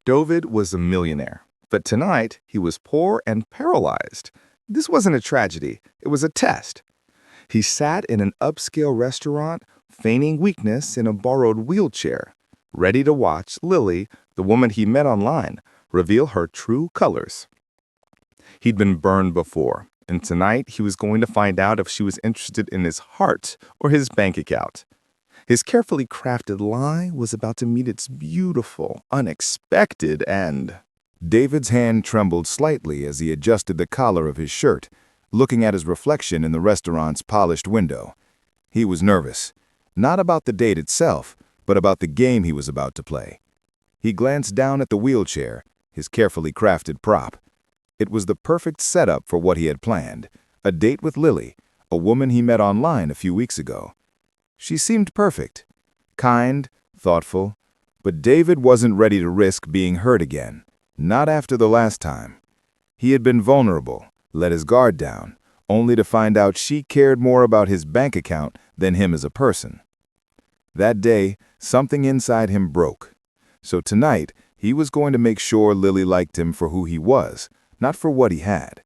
David was a millionaire, but tonight he was poor and paralyzed. This wasn't a tragedy, it was a test. He sat in an upscale restaurant, feigning weakness in a borrowed wheelchair, ready to watch Lily, the woman he met online, reveal her true colors. He'd been burned before, and tonight he was going to find out if she was interested in his heart or his bank account. His carefully crafted lie was about to meet its beautiful, unexpected end. David's hand trembled slightly as he adjusted the collar of his shirt, looking at his reflection in the restaurant's polished window. He was nervous, not about the date itself, but about the game he was about to play. He glanced down at the wheelchair, his carefully crafted prop. It was the perfect setup for what he had planned, a date with Lily, a woman he met online a few weeks ago. She seemed perfect, kind, thoughtful, but David wasn't ready to risk being hurt again, not after the last time. He had been vulnerable, let his guard down, only to find out she cared more about his bank account than him as a person. That day, something inside him broke. So tonight, he was going to make sure Lily liked him for who he was, not for what he had.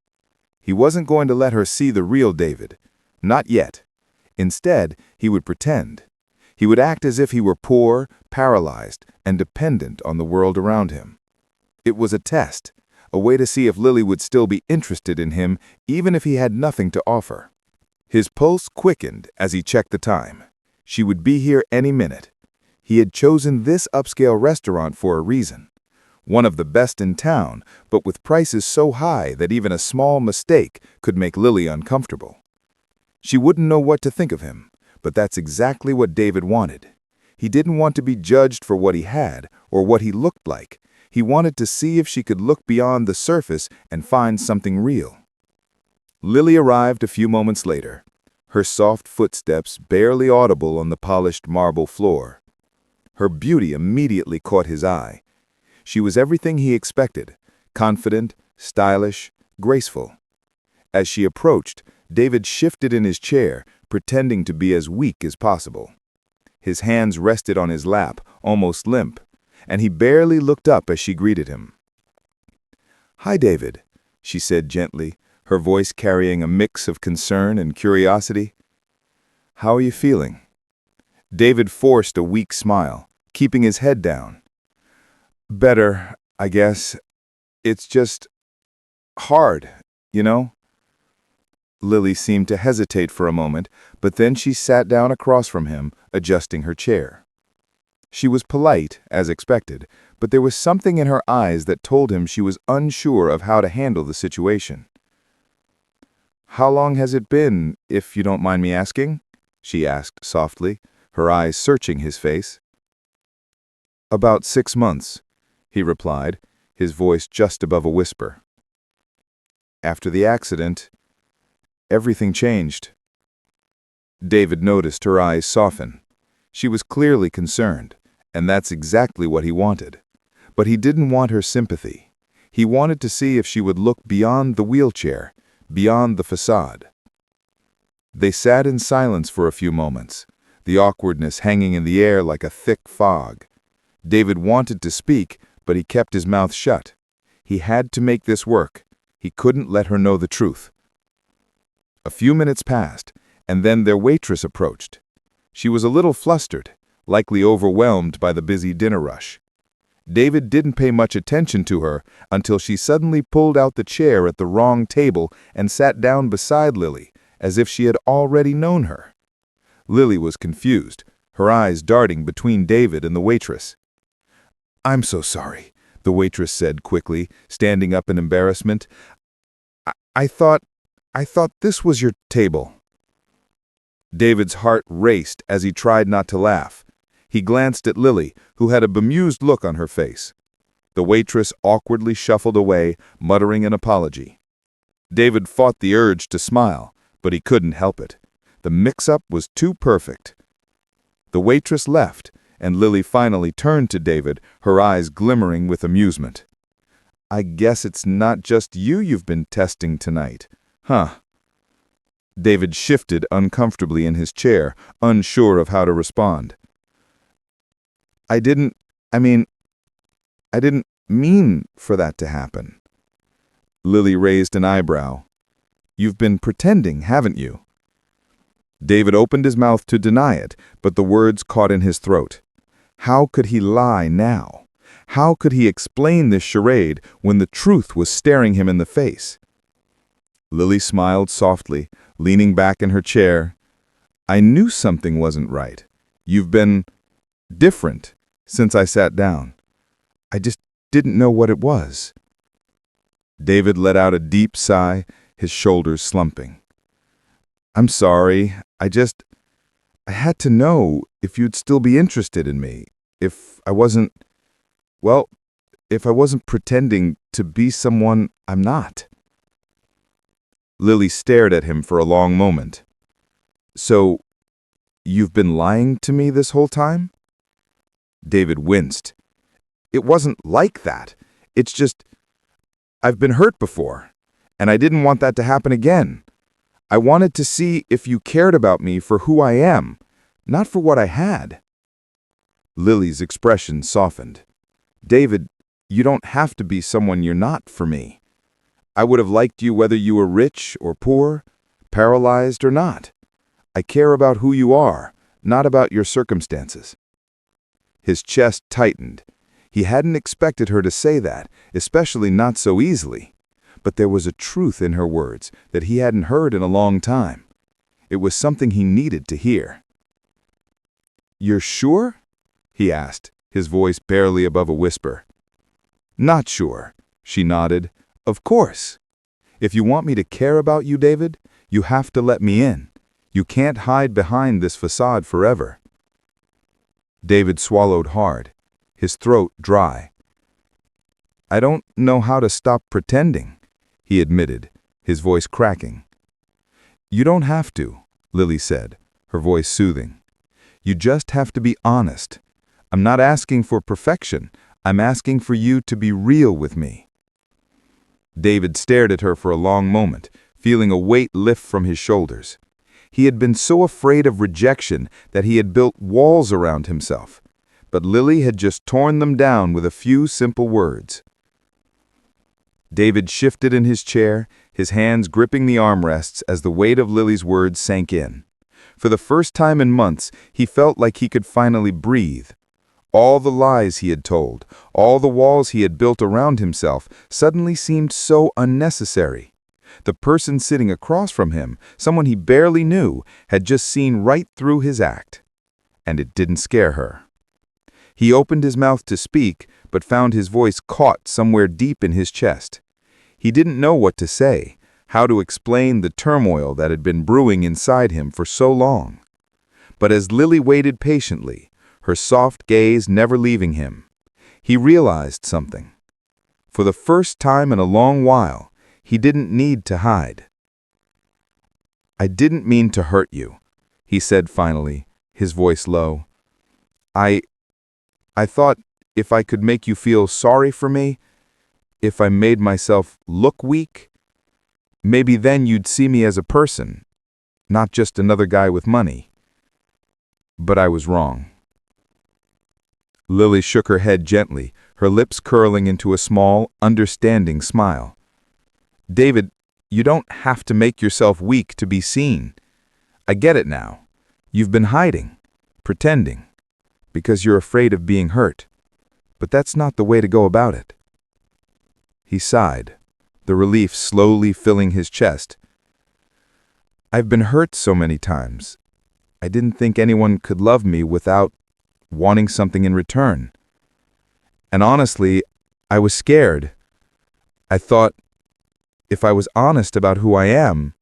He wasn't going to let her see the real David. Not yet. Instead, he would pretend. He would act as if he were poor, paralyzed, and dependent on the world around him. It was a test, a way to see if Lily would still be interested in him even if he had nothing to offer. His pulse quickened as he checked the time. She would be here any minute. He had chosen this upscale restaurant for a reason. One of the best in town, but with prices so high that even a small mistake could make Lily uncomfortable. She wouldn't know what to think of him, but that's exactly what David wanted. He didn't want to be judged for what he had or what he looked like. He wanted to see if she could look beyond the surface and find something real. Lily arrived a few moments later, her soft footsteps barely audible on the polished marble floor. Her beauty immediately caught his eye. She was everything he expected, confident, stylish, graceful. As she approached, David shifted in his chair, pretending to be as weak as possible. His hands rested on his lap, almost limp, and he barely looked up as she greeted him. "Hi, David," she said gently, her voice carrying a mix of concern and curiosity. "How are you feeling?" David forced a weak smile, keeping his head down. "Better, I guess. It's just hard, you know?" Lily seemed to hesitate for a moment, but then she sat down across from him, adjusting her chair. She was polite, as expected, but there was something in her eyes that told him she was unsure of how to handle the situation. "How long has it been, if you don't mind me asking?" she asked softly, her eyes searching his face. "About 6 months," he replied, his voice just above a whisper. "After the accident, everything changed." David noticed her eyes soften. She was clearly concerned, and that's exactly what he wanted. But he didn't want her sympathy. He wanted to see if she would look beyond the wheelchair, beyond the facade. They sat in silence for a few moments, the awkwardness hanging in the air like a thick fog. David wanted to speak, but he kept his mouth shut. He had to make this work. He couldn't let her know the truth. A few minutes passed, and then their waitress approached. She was a little flustered, likely overwhelmed by the busy dinner rush. David didn't pay much attention to her until she suddenly pulled out the chair at the wrong table and sat down beside Lily, as if she had already known her. Lily was confused, her eyes darting between David and the waitress. "I'm so sorry," the waitress said quickly, standing up in embarrassment. I thought this was your table." David's heart raced as he tried not to laugh. He glanced at Lily, who had a bemused look on her face. The waitress awkwardly shuffled away, muttering an apology. David fought the urge to smile, but he couldn't help it. The mix-up was too perfect. The waitress left, and Lily finally turned to David, her eyes glimmering with amusement. "I guess it's not just you've been testing tonight, huh?" David shifted uncomfortably in his chair, unsure of how to respond. I didn't mean for that to happen. Lily raised an eyebrow. You've been pretending, haven't you? David opened his mouth to deny it, but the words caught in his throat. How could he lie now? How could he explain this charade when the truth was staring him in the face? Lily smiled softly, leaning back in her chair. I knew something wasn't right. You've been different since I sat down. I just didn't know what it was. David let out a deep sigh, his shoulders slumping. I'm sorry. I had to know if you'd still be interested in me, if I wasn't pretending to be someone I'm not. Lily stared at him for a long moment. So, you've been lying to me this whole time? David winced. It wasn't like that. It's just, I've been hurt before, and I didn't want that to happen again. I wanted to see if you cared about me for who I am, not for what I had. Lily's expression softened. David, you don't have to be someone you're not for me. I would have liked you whether you were rich or poor, paralyzed or not. I care about who you are, not about your circumstances. His chest tightened. He hadn't expected her to say that, especially not so easily. But there was a truth in her words that he hadn't heard in a long time. It was something he needed to hear. You're sure? He asked, his voice barely above a whisper. Not sure, she nodded. Of course. If you want me to care about you, David, you have to let me in. You can't hide behind this facade forever. David swallowed hard, his throat dry. I don't know how to stop pretending, he admitted, his voice cracking. You don't have to, Lily said, her voice soothing. You just have to be honest. I'm not asking for perfection. I'm asking for you to be real with me. David stared at her for a long moment, feeling a weight lift from his shoulders. He had been so afraid of rejection that he had built walls around himself. But Lily had just torn them down with a few simple words. David shifted in his chair, his hands gripping the armrests as the weight of Lily's words sank in. For the first time in months, he felt like he could finally breathe. All the lies he had told, all the walls he had built around himself, suddenly seemed so unnecessary. The person sitting across from him, someone he barely knew, had just seen right through his act. And it didn't scare her. He opened his mouth to speak, but found his voice caught somewhere deep in his chest. He didn't know what to say, how to explain the turmoil that had been brewing inside him for so long. But as Lily waited patiently, her soft gaze never leaving him, he realized something. For the first time in a long while, he didn't need to hide. I didn't mean to hurt you, he said finally, his voice low. I thought if I could make you feel sorry for me, if I made myself look weak, maybe then you'd see me as a person, not just another guy with money. But I was wrong. Lily shook her head gently, her lips curling into a small, understanding smile. David, you don't have to make yourself weak to be seen. I get it now. You've been hiding, pretending, because you're afraid of being hurt. But that's not the way to go about it. He sighed, the relief slowly filling his chest. I've been hurt so many times. I didn't think anyone could love me without wanting something in return. And honestly, I was scared. I thought, if I was honest about who I am,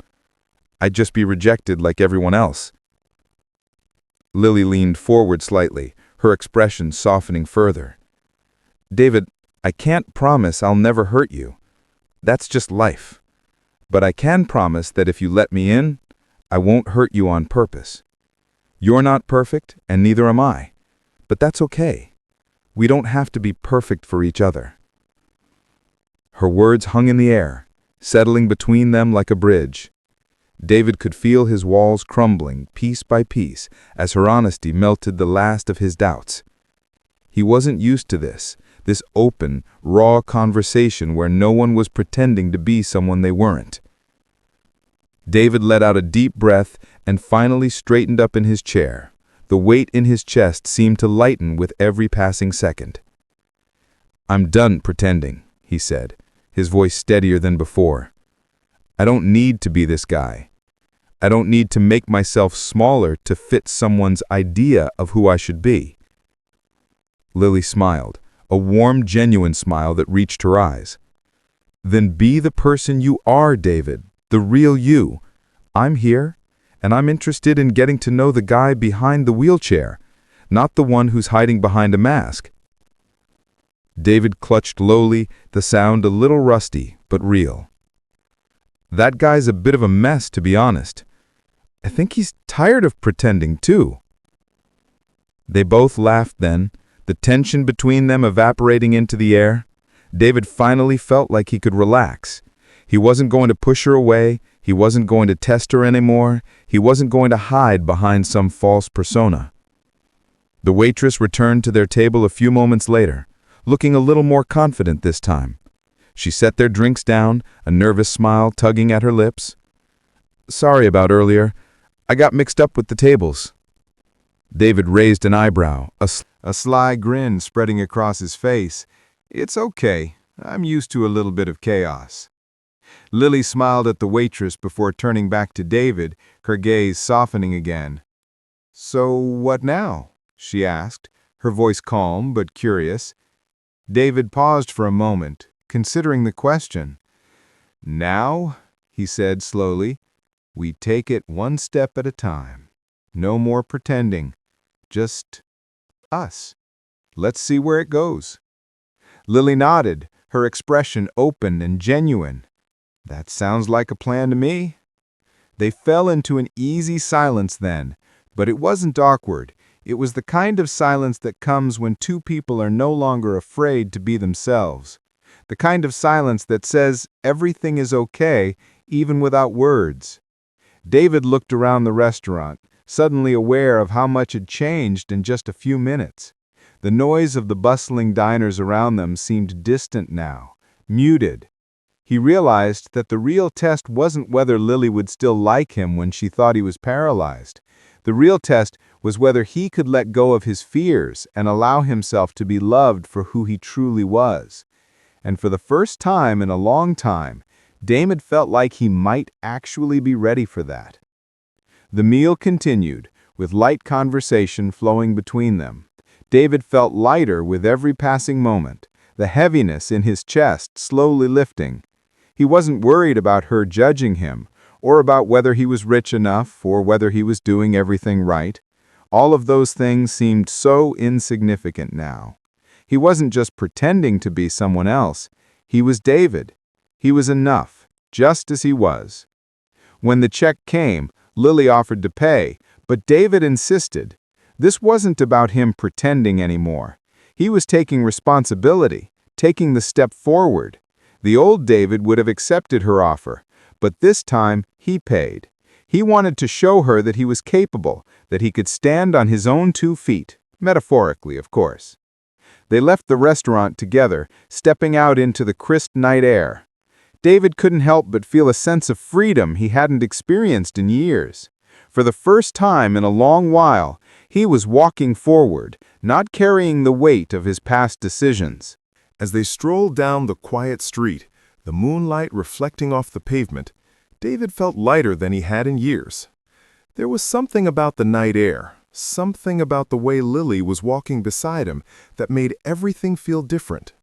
I'd just be rejected like everyone else. Lily leaned forward slightly, her expression softening further. David, I can't promise I'll never hurt you. That's just life. But I can promise that if you let me in, I won't hurt you on purpose. You're not perfect, and neither am I. But that's okay. We don't have to be perfect for each other. Her words hung in the air, settling between them like a bridge. David could feel his walls crumbling piece by piece as her honesty melted the last of his doubts. He wasn't used to this, this open, raw conversation where no one was pretending to be someone they weren't. David let out a deep breath and finally straightened up in his chair. The weight in his chest seemed to lighten with every passing second. "I'm done pretending," he said, his voice steadier than before. "I don't need to be this guy. I don't need to make myself smaller to fit someone's idea of who I should be." Lily smiled, a warm, genuine smile that reached her eyes. "Then be the person you are, David, the real you. I'm here, and I'm interested in getting to know the guy behind the wheelchair, not the one who's hiding behind a mask." David clutched lowly, the sound a little rusty, but real. "That guy's a bit of a mess, to be honest. I think he's tired of pretending, too." They both laughed then, the tension between them evaporating into the air. David finally felt like he could relax. He wasn't going to push her away, he wasn't going to test her anymore, he wasn't going to hide behind some false persona. The waitress returned to their table a few moments later, looking a little more confident this time. She set their drinks down, a nervous smile tugging at her lips. "Sorry about earlier. I got mixed up with the tables." David raised an eyebrow, a sly grin spreading across his face. "It's okay. I'm used to a little bit of chaos." Lily smiled at the waitress before turning back to David, her gaze softening again. "So what now?" she asked, her voice calm but curious. David paused for a moment, considering the question. "Now," he said slowly, "we take it one step at a time. No more pretending. Just us. Let's see where it goes." Lily nodded, her expression open and genuine. "That sounds like a plan to me." They fell into an easy silence then, but it wasn't awkward. It was the kind of silence that comes when two people are no longer afraid to be themselves. The kind of silence that says everything is okay, even without words. David looked around the restaurant, suddenly aware of how much had changed in just a few minutes. The noise of the bustling diners around them seemed distant now, muted. He realized that the real test wasn't whether Lily would still like him when she thought he was paralyzed. The real test was whether he could let go of his fears and allow himself to be loved for who he truly was. And for the first time in a long time, David felt like he might actually be ready for that. The meal continued, with light conversation flowing between them. David felt lighter with every passing moment, the heaviness in his chest slowly lifting. He wasn't worried about her judging him, or about whether he was rich enough, or whether he was doing everything right. All of those things seemed so insignificant now. He wasn't just pretending to be someone else. He was David. He was enough, just as he was. When the check came, Lily offered to pay, but David insisted. This wasn't about him pretending anymore. He was taking responsibility, taking the step forward. The old David would have accepted her offer, but this time he paid. He wanted to show her that he was capable, that he could stand on his own 2 feet, metaphorically, of course. They left the restaurant together, stepping out into the crisp night air. David couldn't help but feel a sense of freedom he hadn't experienced in years. For the first time in a long while, he was walking forward, not carrying the weight of his past decisions. As they strolled down the quiet street, the moonlight reflecting off the pavement, David felt lighter than he had in years. There was something about the night air, something about the way Lily was walking beside him that made everything feel different.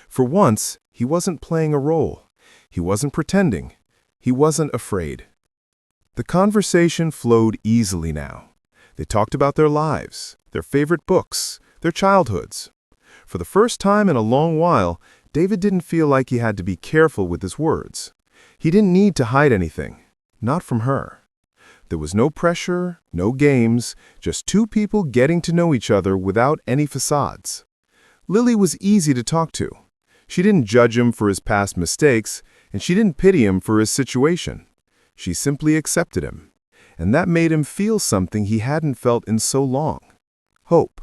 For once, he wasn't playing a role. He wasn't pretending. He wasn't afraid. The conversation flowed easily now. They talked about their lives, their favorite books, their childhoods. For the first time in a long while, David didn't feel like he had to be careful with his words. He didn't need to hide anything, not from her. There was no pressure, no games, just two people getting to know each other without any facades. Lily was easy to talk to. She didn't judge him for his past mistakes, and she didn't pity him for his situation. She simply accepted him, and that made him feel something he hadn't felt in so long: hope.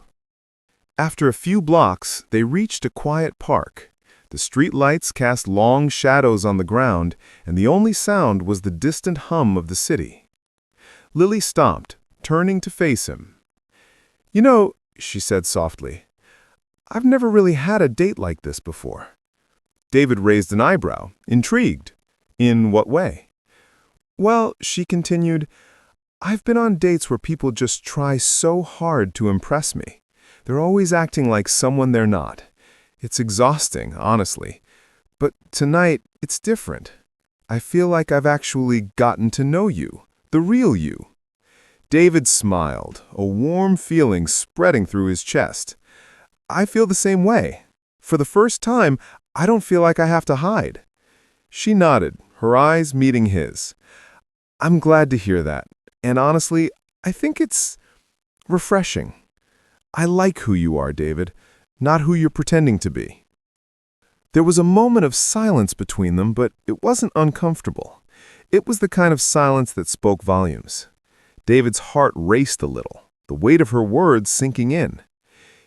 After a few blocks, they reached a quiet park. The street lights cast long shadows on the ground, and the only sound was the distant hum of the city. Lily stopped, turning to face him. "You know," she said softly, "I've never really had a date like this before." David raised an eyebrow, intrigued. "In what way?" "Well," she continued, "I've been on dates where people just try so hard to impress me. They're always acting like someone they're not. It's exhausting, honestly. But tonight, it's different. I feel like I've actually gotten to know you, the real you." David smiled, a warm feeling spreading through his chest. "I feel the same way. For the first time, I don't feel like I have to hide." She nodded, her eyes meeting his. "I'm glad to hear that. And honestly, I think it's refreshing. I like who you are, David, not who you're pretending to be." There was a moment of silence between them, but it wasn't uncomfortable. It was the kind of silence that spoke volumes. David's heart raced a little, the weight of her words sinking in.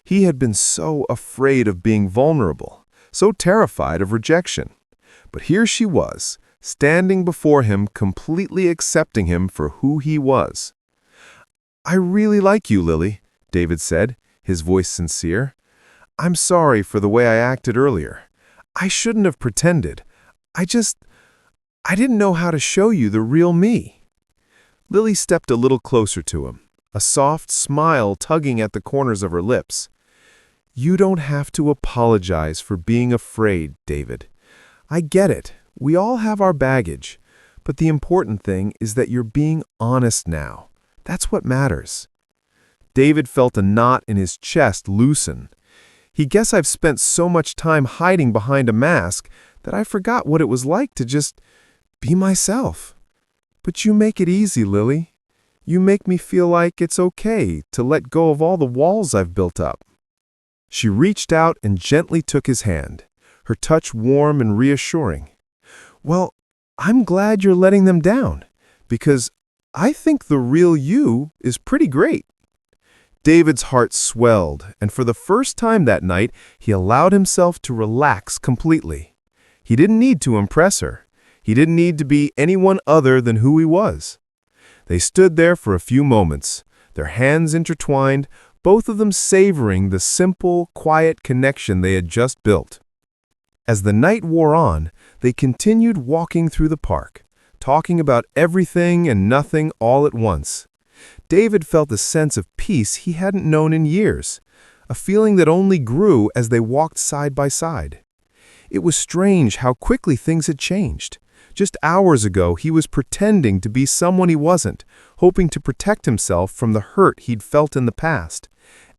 He had been so afraid of being vulnerable, so terrified of rejection. But here she was, standing before him, completely accepting him for who he was. "I really like you, Lily," David said, his voice sincere. "I'm sorry for the way I acted earlier. I shouldn't have pretended. I didn't know how to show you the real me." Lily stepped a little closer to him, a soft smile tugging at the corners of her lips. "You don't have to apologize for being afraid, David. I get it. We all have our baggage. But the important thing is that you're being honest now. That's what matters." David felt a knot in his chest loosen. "He guess I've spent so much time hiding behind a mask that I forgot what it was like to just be myself. But you make it easy, Lily. You make me feel like it's okay to let go of all the walls I've built up." She reached out and gently took his hand, her touch warm and reassuring. "Well, I'm glad you're letting them down, because I think the real you is pretty great." David's heart swelled, and for the first time that night, he allowed himself to relax completely. He didn't need to impress her. He didn't need to be anyone other than who he was. They stood there for a few moments, their hands intertwined, both of them savoring the simple, quiet connection they had just built. As the night wore on, they continued walking through the park, talking about everything and nothing all at once. David felt a sense of peace he hadn't known in years, a feeling that only grew as they walked side by side. It was strange how quickly things had changed. Just hours ago, he was pretending to be someone he wasn't, hoping to protect himself from the hurt he'd felt in the past.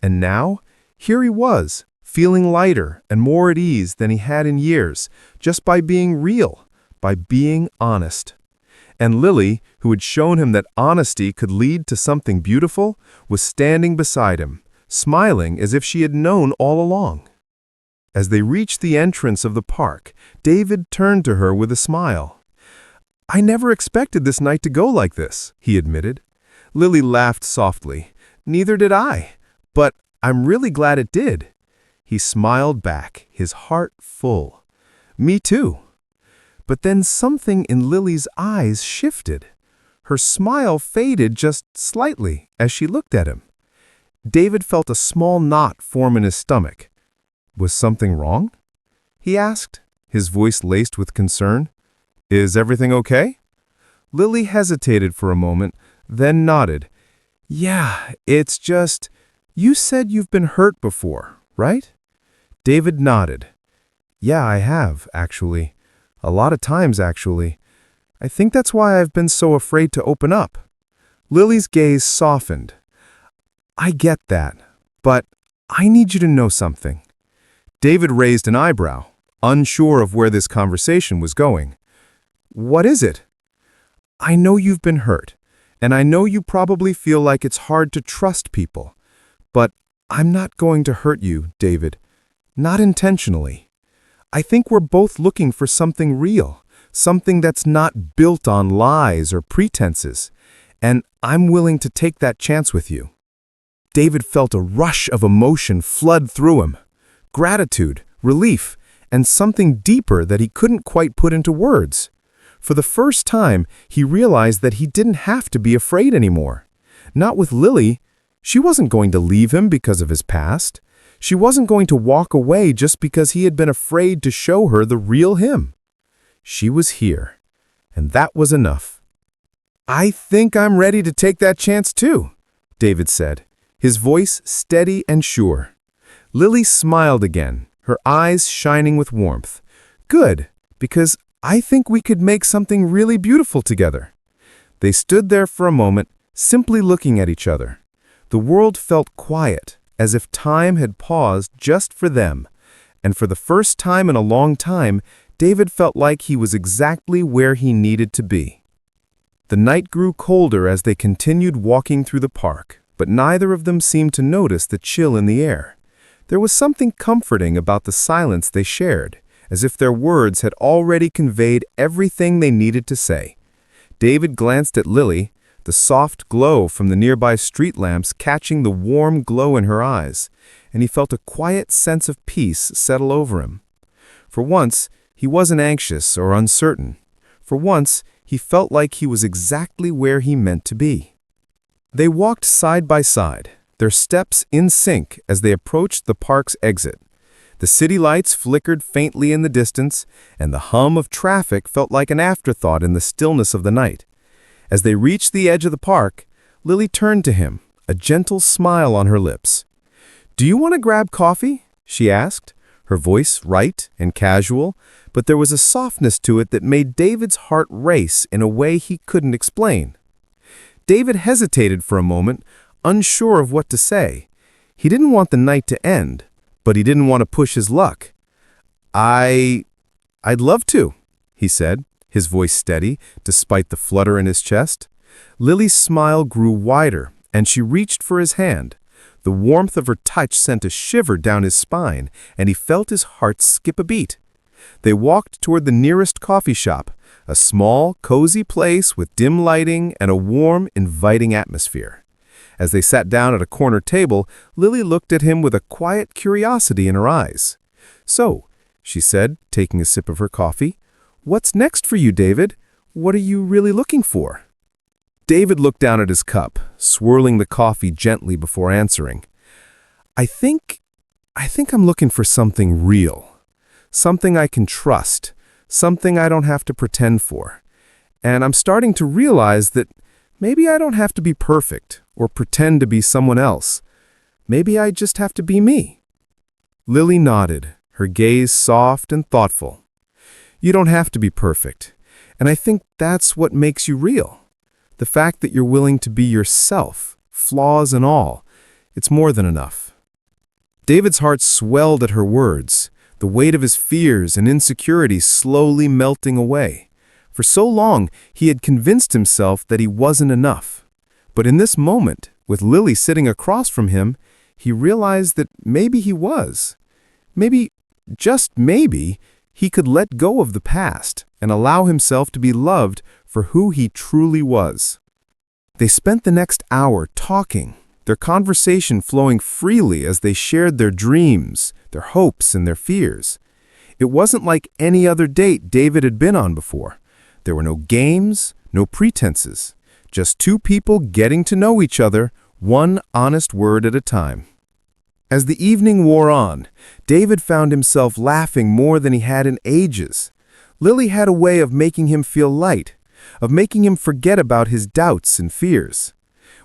And now, here he was, feeling lighter and more at ease than he had in years, just by being real, by being honest. And Lily, who had shown him that honesty could lead to something beautiful, was standing beside him, smiling as if she had known all along. As they reached the entrance of the park, David turned to her with a smile. "I never expected this night to go like this," he admitted. Lily laughed softly. "Neither did I, but I'm really glad it did." He smiled back, his heart full. "Me too." But then something in Lily's eyes shifted. Her smile faded just slightly as she looked at him. David felt a small knot form in his stomach. "Was something wrong?" he asked, his voice laced with concern. "Is everything okay?" Lily hesitated for a moment, then nodded. "Yeah, it's just, you said you've been hurt before, right?" David nodded. "Yeah, I have, actually. A lot of times, actually. I think that's why I've been so afraid to open up." Lily's gaze softened. "I get that, but I need you to know something." David raised an eyebrow, unsure of where this conversation was going. "What is it?" "I know you've been hurt, and I know you probably feel like it's hard to trust people. But I'm not going to hurt you, David. Not intentionally. I think we're both looking for something real, something that's not built on lies or pretenses, and I'm willing to take that chance with you." David felt a rush of emotion flood through him. Gratitude, relief, and something deeper that he couldn't quite put into words. For the first time, he realized that he didn't have to be afraid anymore. Not with Lily. She wasn't going to leave him because of his past. She wasn't going to walk away just because he had been afraid to show her the real him. She was here, and that was enough. "I think I'm ready to take that chance too," David said, his voice steady and sure. Lily smiled again, her eyes shining with warmth. "Good, because I think we could make something really beautiful together." They stood there for a moment, simply looking at each other. The world felt quiet, as if time had paused just for them, and for the first time in a long time, David felt like he was exactly where he needed to be. The night grew colder as they continued walking through the park, but neither of them seemed to notice the chill in the air. There was something comforting about the silence they shared, as if their words had already conveyed everything they needed to say. David glanced at Lily, the soft glow from the nearby street lamps catching the warm glow in her eyes, and he felt a quiet sense of peace settle over him. For once, he wasn't anxious or uncertain. For once, he felt like he was exactly where he meant to be. They walked side by side, their steps in sync as they approached the park's exit. The city lights flickered faintly in the distance, and the hum of traffic felt like an afterthought in the stillness of the night. As they reached the edge of the park, Lily turned to him, a gentle smile on her lips. "Do you want to grab coffee?" she asked, her voice light and casual, but there was a softness to it that made David's heart race in a way he couldn't explain. David hesitated for a moment, unsure of what to say. He didn't want the night to end, but he didn't want to push his luck. I'd love to," he said, his voice steady, despite the flutter in his chest. Lily's smile grew wider, and she reached for his hand. The warmth of her touch sent a shiver down his spine, and he felt his heart skip a beat. They walked toward the nearest coffee shop, a small, cozy place with dim lighting and a warm, inviting atmosphere. As they sat down at a corner table, Lily looked at him with a quiet curiosity in her eyes. "So," she said, taking a sip of her coffee, "what's next for you, David? What are you really looking for?" David looked down at his cup, swirling the coffee gently before answering. I think I'm looking for something real. Something I can trust. Something I don't have to pretend for. And I'm starting to realize that maybe I don't have to be perfect or pretend to be someone else. Maybe I just have to be me." Lily nodded, her gaze soft and thoughtful. "You don't have to be perfect, and I think that's what makes you real. The fact that you're willing to be yourself, flaws and all, it's more than enough." David's heart swelled at her words, the weight of his fears and insecurities slowly melting away. For so long, he had convinced himself that he wasn't enough. But in this moment, with Lily sitting across from him, he realized that maybe he was. Maybe, just maybe, he could let go of the past and allow himself to be loved for who he truly was. They spent the next hour talking, their conversation flowing freely as they shared their dreams, their hopes, and their fears. It wasn't like any other date David had been on before. There were no games, no pretenses, just two people getting to know each other, one honest word at a time. As the evening wore on, David found himself laughing more than he had in ages. Lily had a way of making him feel light, of making him forget about his doubts and fears.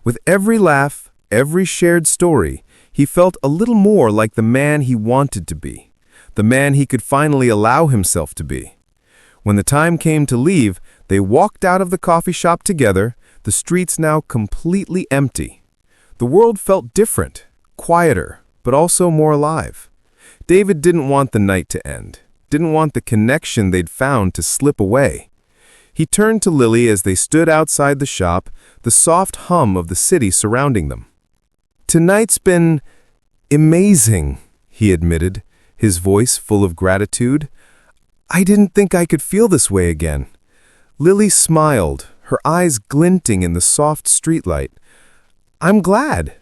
With every laugh, every shared story, he felt a little more like the man he wanted to be, the man he could finally allow himself to be. When the time came to leave, they walked out of the coffee shop together, the streets now completely empty. The world felt different, quieter, but also more alive. David didn't want the night to end, didn't want the connection they'd found to slip away. He turned to Lily as they stood outside the shop, the soft hum of the city surrounding them. "Tonight's been amazing," he admitted, his voice full of gratitude. "I didn't think I could feel this way again." Lily smiled, her eyes glinting in the soft streetlight. "I'm glad.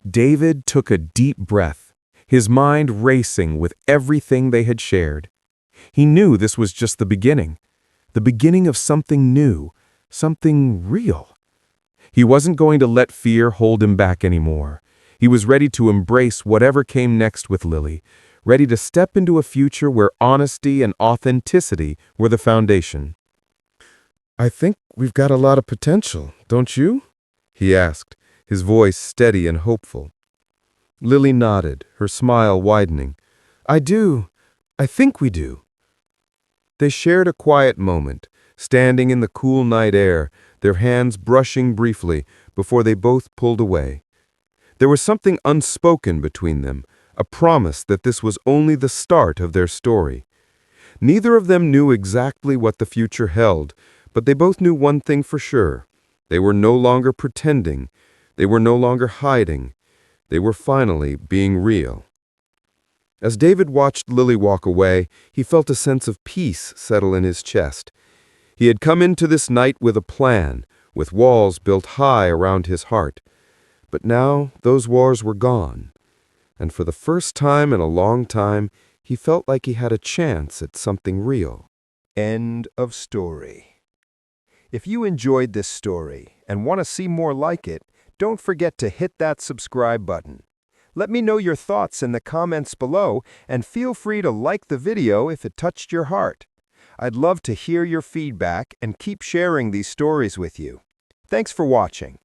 David took a deep breath, his mind racing with everything they had shared. He knew this was just the beginning of something new, something real. He wasn't going to let fear hold him back anymore. He was ready to embrace whatever came next with Lily, ready to step into a future where honesty and authenticity were the foundation. "I think we've got a lot of potential, don't you?" he asked, his voice steady and hopeful. Lily nodded, her smile widening. "I do. I think we do." They shared a quiet moment, standing in the cool night air, their hands brushing briefly before they both pulled away. There was something unspoken between them, a promise that this was only the start of their story. Neither of them knew exactly what the future held, but they both knew one thing for sure. They were no longer pretending. They were no longer hiding. They were finally being real. As David watched Lily walk away, he felt a sense of peace settle in his chest. He had come into this night with a plan, with walls built high around his heart. But now those walls were gone, and for the first time in a long time, he felt like he had a chance at something real. End of story. If you enjoyed this story and want to see more like it, don't forget to hit that subscribe button. Let me know your thoughts in the comments below, and feel free to like the video if it touched your heart. I'd love to hear your feedback and keep sharing these stories with you. Thanks for watching.